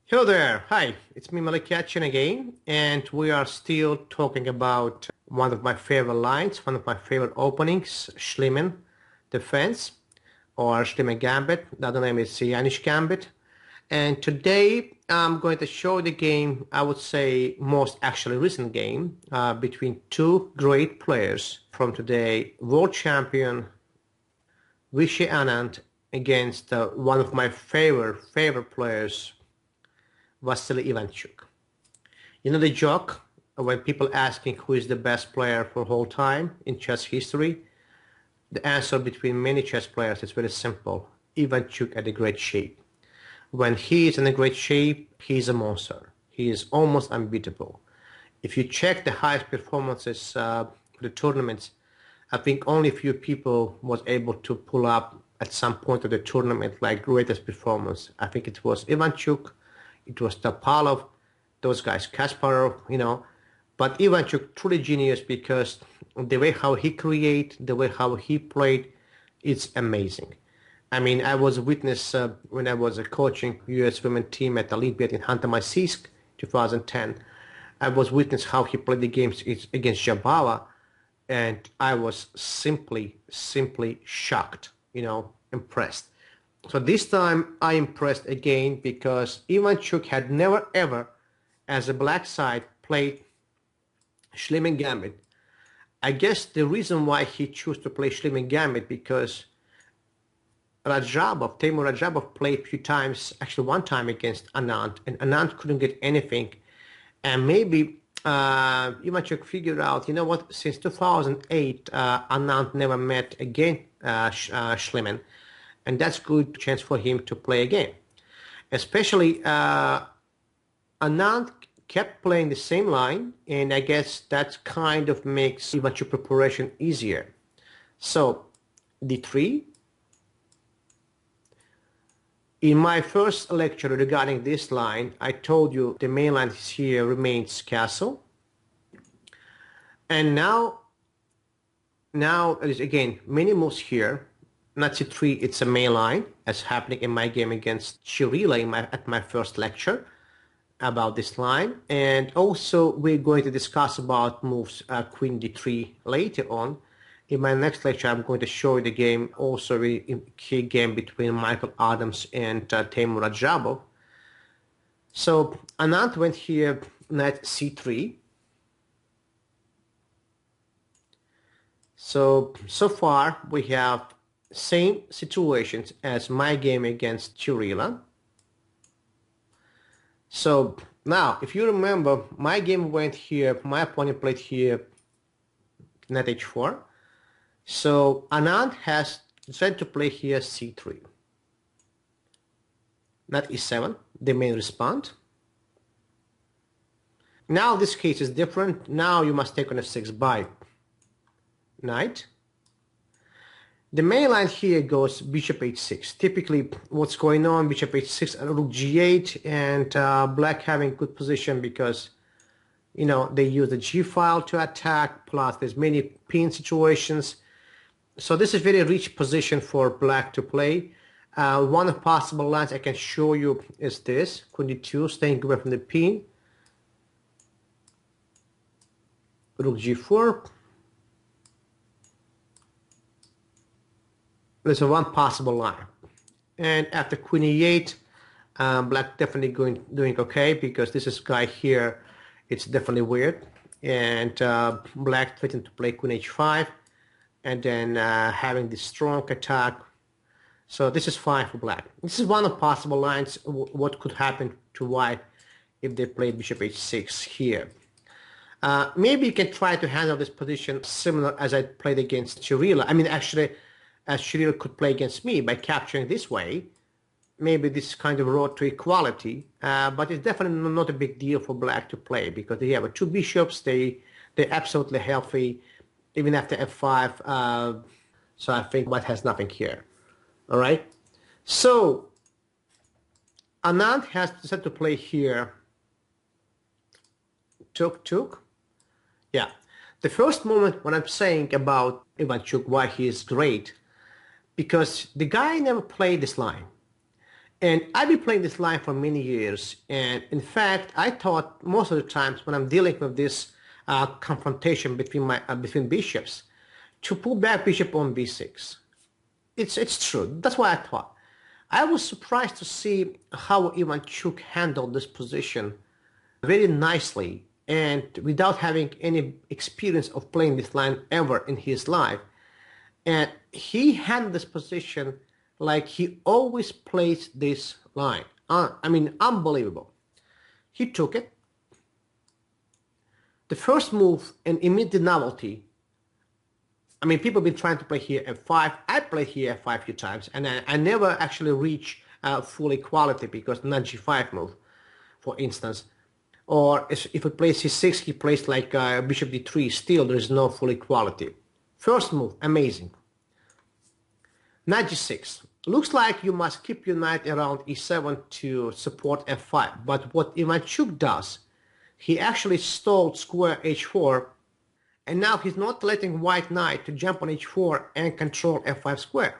Hello there. Hi, it's me 𝘠𝘠𝘀𝐿 again, and we are still talking about one of my favorite lines, one of my favorite openings, Schliemann defense or Schliemann Gambit. The other name is Jaenisch Gambit. And today I'm going to show the game, I would say most actually recent game, between two great players from today, world champion Vishy Anand against one of my favorite players, Vasily Ivanchuk. You know the joke when people asking who is the best player for whole time in chess history? The answer between many chess players is very simple. Ivanchuk at a great shape. When he is in a great shape, he is a monster. He is almost unbeatable. If you check the highest performances for the tournaments, I think only a few people was able to pull up at some point of the tournament like greatest performance. I think it was Ivanchuk, it was Topalov, those guys, Kasparov, but Ivanchuk truly genius because the way how he create, the way how he played, it's amazing. I mean, I was a witness when I was coaching U.S. women team at Olympiad in Khanty-Mansiysk, 2010. I was witness how he played the games against 𝘱𝑗abava, and I was simply shocked, impressed. So this time I impressed again because Ivanchuk had never ever, as a black side, played Schliemann Gambit. I guess the reason why he chose to play Schliemann Gambit because Teimour Radjabov played a few times, actually one time against Anand, and Anand couldn't get anything. And maybe Ivanchuk figured out, since 2008, Anand never met again Schliemann. And that's good chance for him to play again. Especially Anand kept playing the same line, and I guess that kind of makes Ivanchuk preparation easier. So d3. In my first lecture regarding this line, I told you the main line here remains castle. And now there is again many moves here. Not c3, it's a main line, as happening in my game against Chiurila at my first lecture about this line. And also we're going to discuss about moves queen d3 later on. In my next lecture, I'm going to show you the game, also a key game between Michael Adams and Teimour Radjabov. So Anand went here, knight c3. So far we have same situations as my game against Chiurila. So now, if you remember, my game went here, my opponent played here, knight h4. So Anand has decided to play here c3. Knight e7, the main response. Now this case is different. Now you must take on f6 by knight. The main line here goes bishop h6. Typically what's going on, bishop h6, rook g8, and black having good position because they use the g file to attack, plus there's many pin situations. So this is very rich position for black to play. One of possible lines I can show you is this, queen d2, staying away from the pin, rook g4. There's one possible line. And after queen e8, black definitely doing okay because this is guy here, it's definitely weird. And black threatened to play queen h5 and then having this strong attack. So this is fine for black. This is one of possible lines what could happen to white if they played bishop h6 here. Maybe you can try to handle this position similar as I played against Chiurila. I mean, actually, as Chiurila could play against me by capturing this way. Maybe this kind of road to equality, but it's definitely not a big deal for black to play because they have two bishops, they're absolutely healthy, even after f5, so I think white has nothing here. All right, so Anand has decided to play here took. Yeah, the first moment when I'm saying about Ivanchuk, why he is great, because the guy never played this line. And I've been playing this line for many years, and in fact, I thought most of the times when I'm dealing with this confrontation between bishops, to pull back bishop on b6. It's true. That's what I thought. I was surprised to see how 𝘰𝘏𝑘 handled this position very nicely and without having any experience of playing this line ever in his life. And he handled this position like he always plays this line. I mean, unbelievable. He took it. The first move, and immediate novelty. I mean, people have been trying to play here f5. I played here f5 a few times, and I never actually reach full equality because not g5 move, for instance. Or if he plays c6, he plays like bishop d3. Still, there is no full equality. First move, amazing. Knight g6. Looks like you must keep your knight around e7 to support f5. But what 𝘰𝘏𝑘 does, he actually stalled square h4, and now he's not letting white knight to jump on h4 and control f5 square.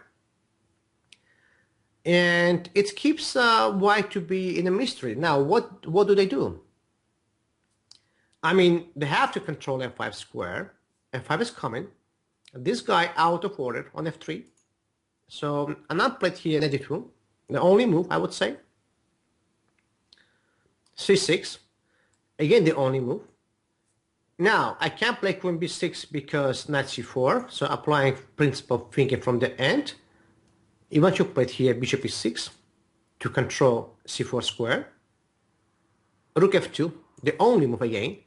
And it keeps white to be in a mystery. Now, what do they do? I mean, they have to control f5 square. f5 is coming. This guy out of order on f3. So I'm played here knight d2, the only move I would say. c6, again the only move. Now I can't play queen b6 because knight c4, so applying principle thinking from the end. 𝘰𝘏𝑘 played here bishop e6 to control c4 square. Rook f2, the only move again.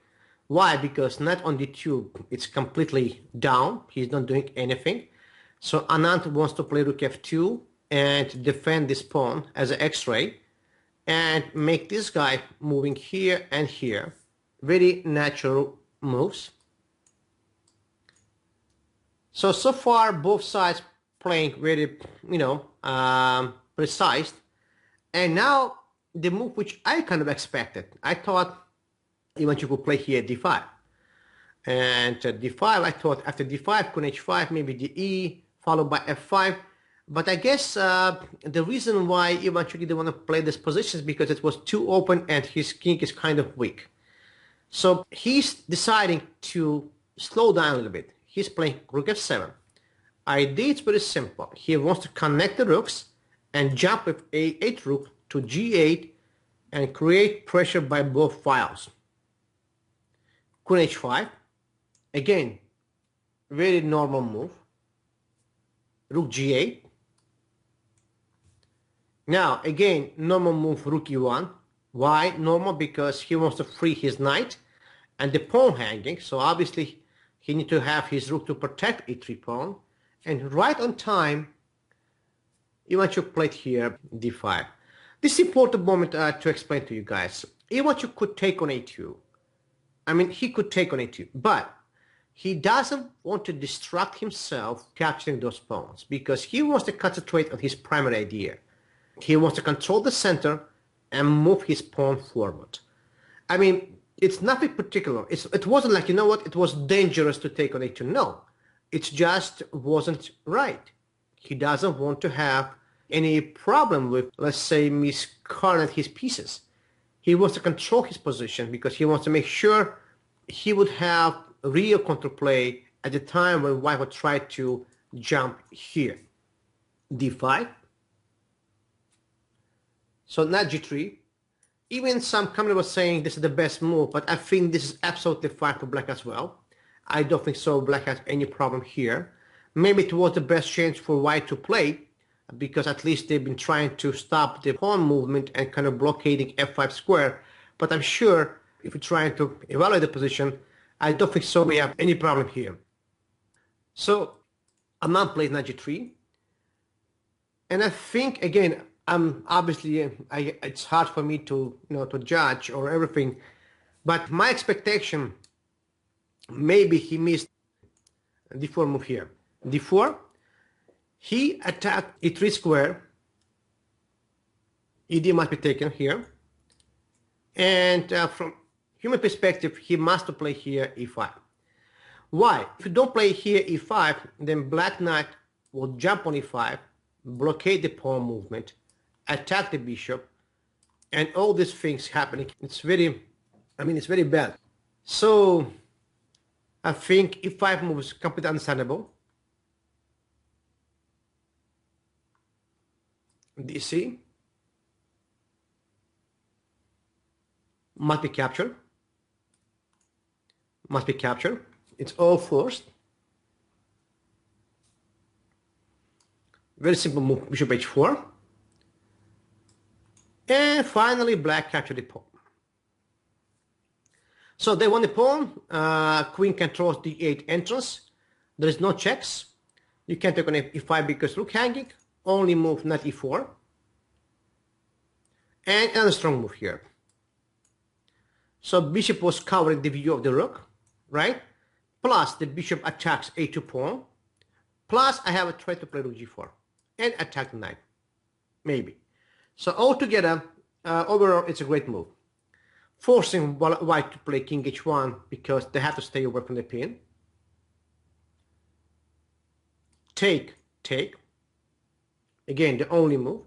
Why? Because knight on d2, it's completely down, he's not doing anything. So Anand wants to play rook f2 and defend this pawn as an x-ray and make this guy moving here and here. Very natural moves. So far both sides playing very, precise. And now the move which I kind of expected. I thought 𝘰𝘏𝑘 could play here d5. And d5, I thought after d5, queen h5, maybe d followed by f5. But I guess the reason why 𝘰𝘏𝑘 didn't want to play this position is because it was too open and his king is kind of weak. So he's deciding to slow down a little bit. He's playing rook f7. Idea is very simple. He wants to connect the rooks and jump with a8 rook to g8 and create pressure by both files. Queen h5. Again, very normal move. Rook g8. Now, again, normal move rook e1. Why normal? Because he wants to free his knight and the pawn hanging. So obviously, he needs to have his rook to protect e3 pawn. And right on time, 𝘰𝘏𝑘 played here d5. This is an important moment to explain to you guys. 𝘰𝘏𝑘 could take on a2. I mean, he could take on a2, but he doesn't want to distract himself capturing those pawns because he wants to concentrate on his primary idea. He wants to control the center and move his pawn forward. I mean, it's nothing particular. It wasn't like, it was dangerous to take on a2. No, it just wasn't right. He doesn't want to have any problem with, let's say, miscarrying his pieces. He wants to control his position because he wants to make sure he would have real counterplay at the time when white would try to jump here. d5. So knight g3. Even some comment was saying this is the best move, but I think this is absolutely fine for black as well. I don't think so black has any problem here. Maybe it was the best chance for white to play because at least they've been trying to stop the pawn movement and kind of blockading f5 square. But I'm sure if you're trying to evaluate the position, I don't think so we have any problem here. So Anand plays knight g3. And I think, again, obviously it's hard for me to to judge or everything, but my expectation, maybe he missed d4 move here. d4, he attacked e3 square. ed must be taken here, and from human perspective, he must play here e5. Why? If you don't play here e5, then black knight will jump on e5, blockade the pawn movement, attack the bishop, and all these things happening. It's very, it's very bad. So I think e5 move is completely understandable. DC must be captured. Must be captured. It's all forced. Very simple move, bishop h4. And finally, black captured the pawn. So they won the pawn. Queen controls the d8 entrance. There is no checks. You can't take on e5 because rook hanging. Only move, not e4. And another strong move here. So bishop was covering the view of the rook, right? Plus the bishop attacks a2 pawn. Plus I have a threat to play rook g4 and attack the knight, maybe. So altogether, overall, it's a great move. Forcing white to play king h1 because they have to stay away from the pin. Take. Again, the only move.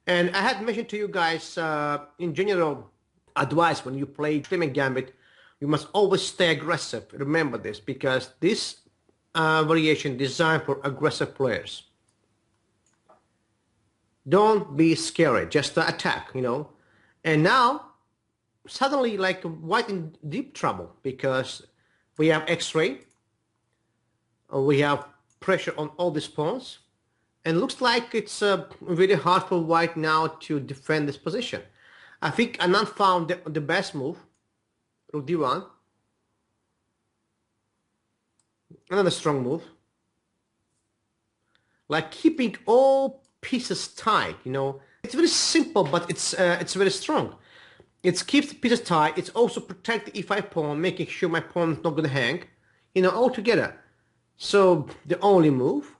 And I had mentioned to you guys, in general advice, when you play Schliemann Gambit, you must always stay aggressive. Remember this, because this variation is designed for aggressive players. Don't be scared, just attack, And now, suddenly, like, white in deep trouble, because we have X-ray, we have pressure on all these pawns, and looks like it's really hard for white now to defend this position. I think Anand found the best move, rook d1. Another strong move. Like keeping all pieces tight, It's very simple, but it's very strong. It keeps the pieces tight. It's also protect the e5 pawn, making sure my pawn is not going to hang, all together. So the only move.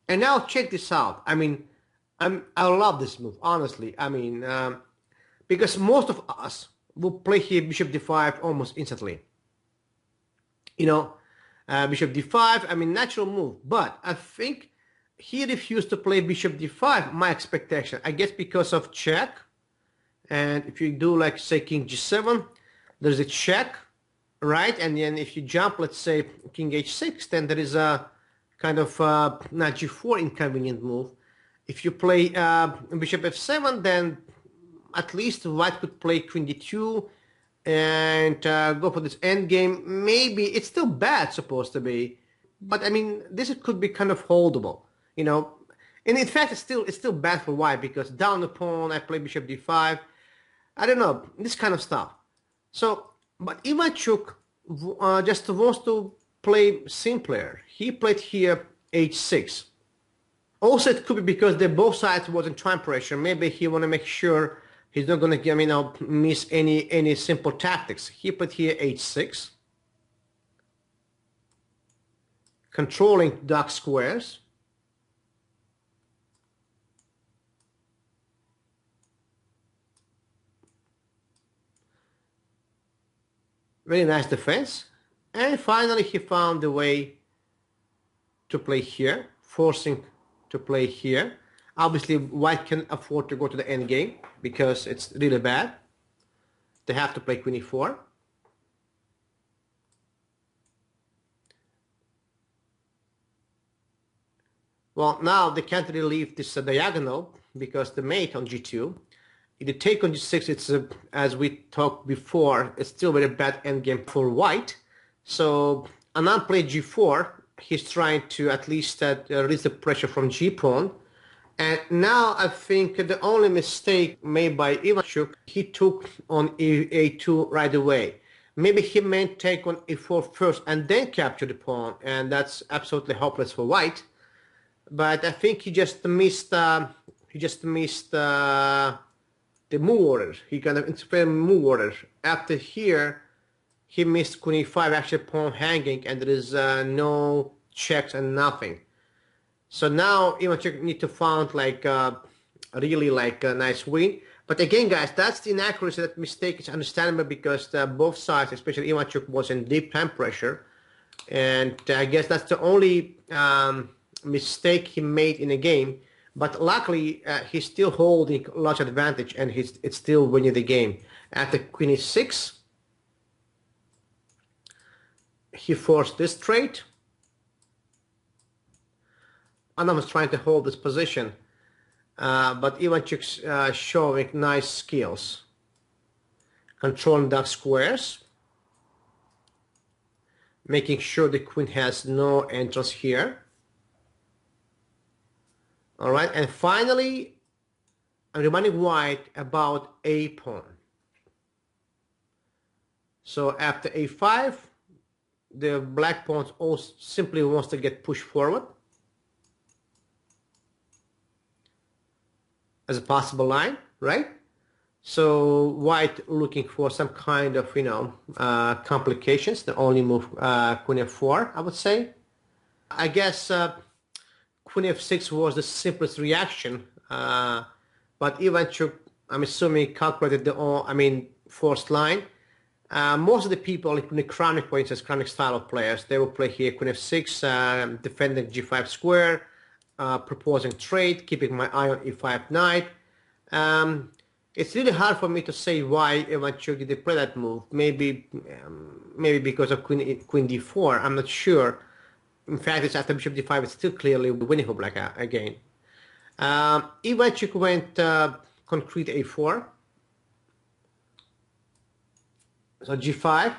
And now check this out. I love this move, honestly. Because most of us will play here bishop d5 almost instantly. Bishop d5, natural move. But I think he refused to play bishop d5, my expectation. I guess because of check. And if you do, like, say, king g7, there's a check, right? And then if you jump, let's say, king h6, then there is a kind of not g4 inconvenient move. If you play bishop f7, then at least white could play queen d2 and go for this endgame. Maybe it's still bad, supposed to be, but this could be kind of holdable, And in fact, it's still bad for white because down the pawn, I play bishop d5. I don't know, this kind of stuff. So, but 𝐻𝐸𝐿 just wants to play simpler. He played here h6. Also, it could be because they both sides was in time pressure. Maybe he want to make sure he's not going to miss any simple tactics. He played here h6, controlling dark squares. Very nice defense. And finally, he found the way to play here, forcing to play here. Obviously, white can afford to go to the endgame because it's really bad. They have to play queen e4. Well, now they can't really leave this diagonal because the mate on g2. If you take on g6, it's, as we talked before, it's still very bad endgame for white. So Anand played g4. He's trying to at least release the pressure from g-pawn. And now I think the only mistake made by 𝐻𝐸𝐿, he took on a2 right away. Maybe he meant take on a4 first and then capture the pawn, and that's absolutely hopeless for white. But I think he just missed the move order. He kind of interfered move order. After here, he missed queen e5, actually pawn hanging, and there is no checks and nothing. So now 𝐻𝐸𝐿 need to find really a nice win. But again, guys, that's the inaccuracy. That mistake is understandable because both sides, especially 𝐻𝐸𝐿, was in deep time pressure, and I guess that's the only mistake he made in a game. But luckily, he's still holding large advantage, and it's still winning the game. After queen e6, he forced this trade. Adam was trying to hold this position, but Ivánčuk's showing nice skills. Controlling dark squares, making sure the queen has no entrance here. All right, and finally, I'm reminding white about a pawn. So after a5, the black pawn also simply wants to get pushed forward as a possible line, right? So white looking for some kind of, complications. The only move, queen f4, I would say. I guess queen f6 was the simplest reaction, but Ivánčuk, I'm assuming, calculated the forced line. Most of the people, including Kramnik, for instance, Kramnik style of players, they will play here queen f6, defending g5 square, proposing trade, keeping my eye on e5 knight. It's really hard for me to say why Ivánčuk did play that move. Maybe because of queen d4. I'm not sure. In fact, it's after bishop d5. It's still clearly winning for black again. Ivánčuk went concrete a4. So g5,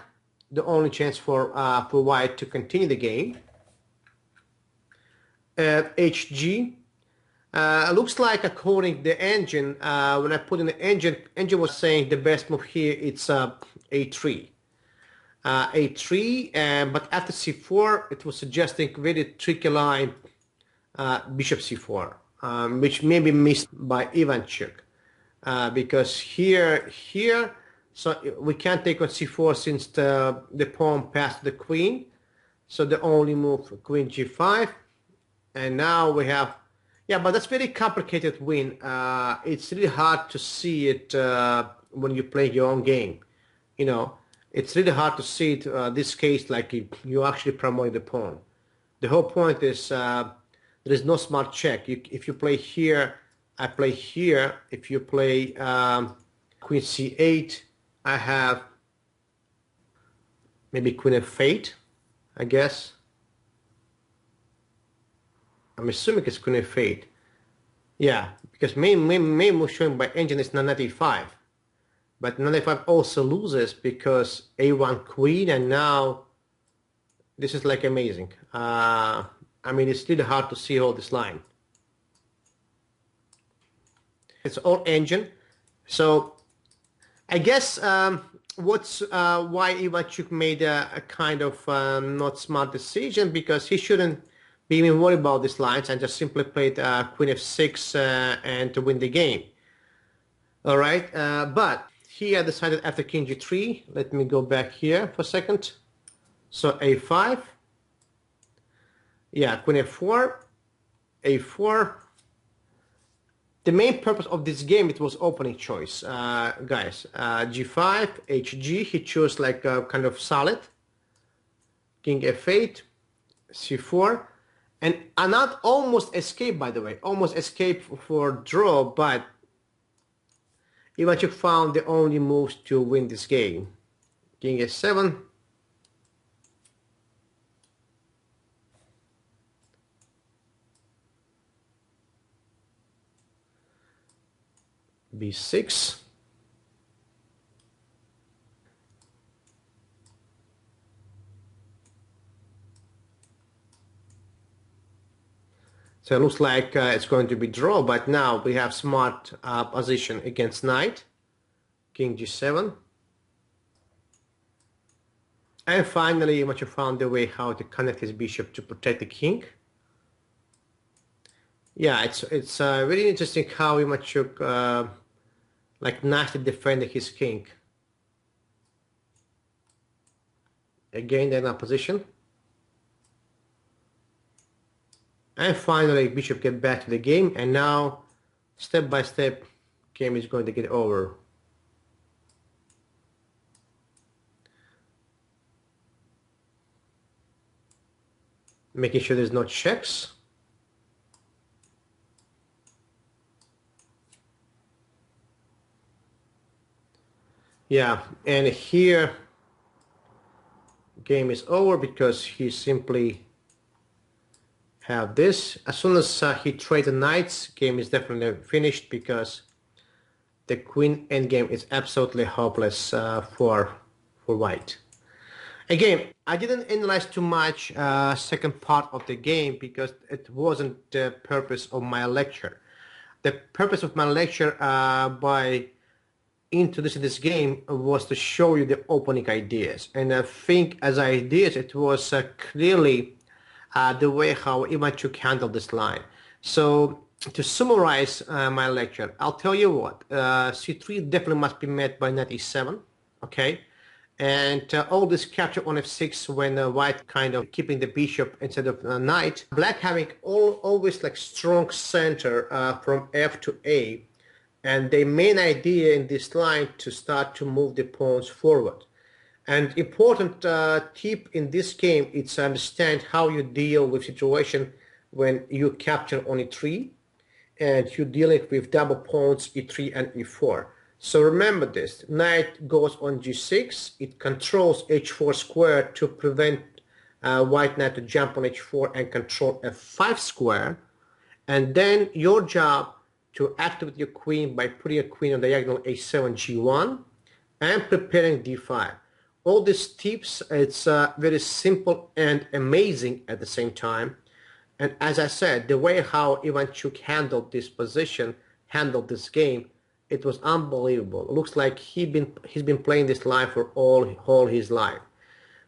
the only chance for white to continue the game. HG. Looks like, according to the engine, when I put in the engine was saying the best move here, it's a3. A3, but after c4, it was suggesting very tricky line, bishop c4, which may be missed by Ivánčuk, because here, so we can't take on c4 since the pawn passed the queen, so the only move, queen g5, and now we have. Yeah, but that's very complicated win. It's really hard to see it when you play your own game. It's really hard to see it, this case, like you actually promote the pawn. The whole point is there is no smart check. If you play here, I play here. If you play queen c8, I have maybe queen f8, I guess. I'm assuming it's queen f8. Yeah, because main move shown by engine is knight e5. But knight e5 also loses because a1 queen, and now this is like amazing. It's really hard to see all this line. It's all engine. So I guess what's why Ivánčuk made a kind of not smart decision, because he shouldn't be even worried about these lines and just simply played queen f6 and to win the game. All right, but he had decided after king g3. Let me go back here for a second. So a5. Yeah, queen f4, a4. The main purpose of this game, it was opening choice, guys. G5, hg. He chose like a kind of solid. King f8, c4. And Anand almost escaped, by the way, almost escaped for draw, but Ivánčuk found the only moves to win this game. King a7. b6. So it looks like it's going to be draw, but now we have smart position against knight. King g7. And finally, Ivánčuk found a way how to connect his bishop to protect the king. Yeah, it's really interesting how Ivánčuk like nicely defended his king. Again, they're in a position. And finally, bishop get back to the game, and now, step by step, game is going to get over. Making sure there's no checks. Yeah, and here game is over because he simply have this. As soon as he trades the knights, game is definitely finished because the queen endgame is absolutely hopeless for white. Again, I didn't analyze too much second part of the game because it wasn't the purpose of my lecture. The purpose of my lecture by introducing this game was to show you the opening ideas. And I think as ideas, it was clearly the way how 𝘰𝘏𝑢𝑘 handled this line. So to summarize my lecture, I'll tell you what, c3 definitely must be met by knight e7, okay? And all this capture on f6 when white kind of keeping the bishop instead of knight. Black having always like strong center from f to a. And the main idea in this line to start to move the pawns forward. And important tip in this game is to understand how you deal with situation when you capture on e3 and you're dealing with double pawns e3 and e4. So remember this, knight goes on g6, it controls h4 square to prevent white knight to jump on h4 and control f5 square. And then your job to activate your queen by putting a queen on diagonal a7 g1 and preparing d5. All these tips, it's very simple and amazing at the same time. And as I said, the way how 𝘰𝘏𝑢𝑘 handled this position, handled this game, it was unbelievable. It looks like he's been playing this line for all his life.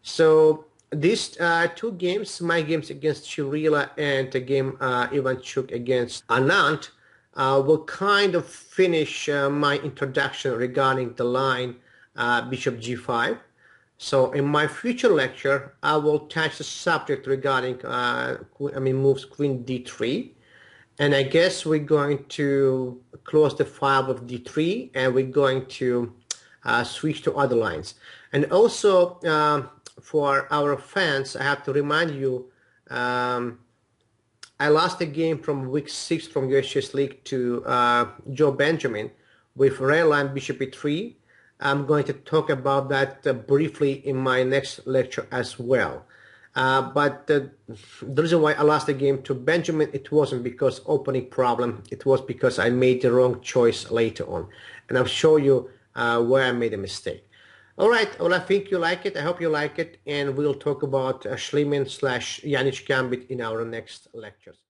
So these two games, my games against Chivrila and the game 𝘰𝘏𝑢𝑘 against Anand, will kind of finish my introduction regarding the line bishop g5. So in my future lecture, I will touch the subject regarding moves queen d3. And I guess we're going to close the file with d3 and we're going to switch to other lines. And also for our fans, I have to remind you, I lost a game from week 6 from US Chess League to Joe Benjamin with red line bishop e3. I'm going to talk about that briefly in my next lecture as well. But the reason why I lost the game to Benjamin, it wasn't because opening problem. It was because I made the wrong choice later on. And I'll show you where I made a mistake. All right, well, I think you like it. I hope you like it. And we'll talk about Schliemann / Jaenisch Gambit in our next lectures.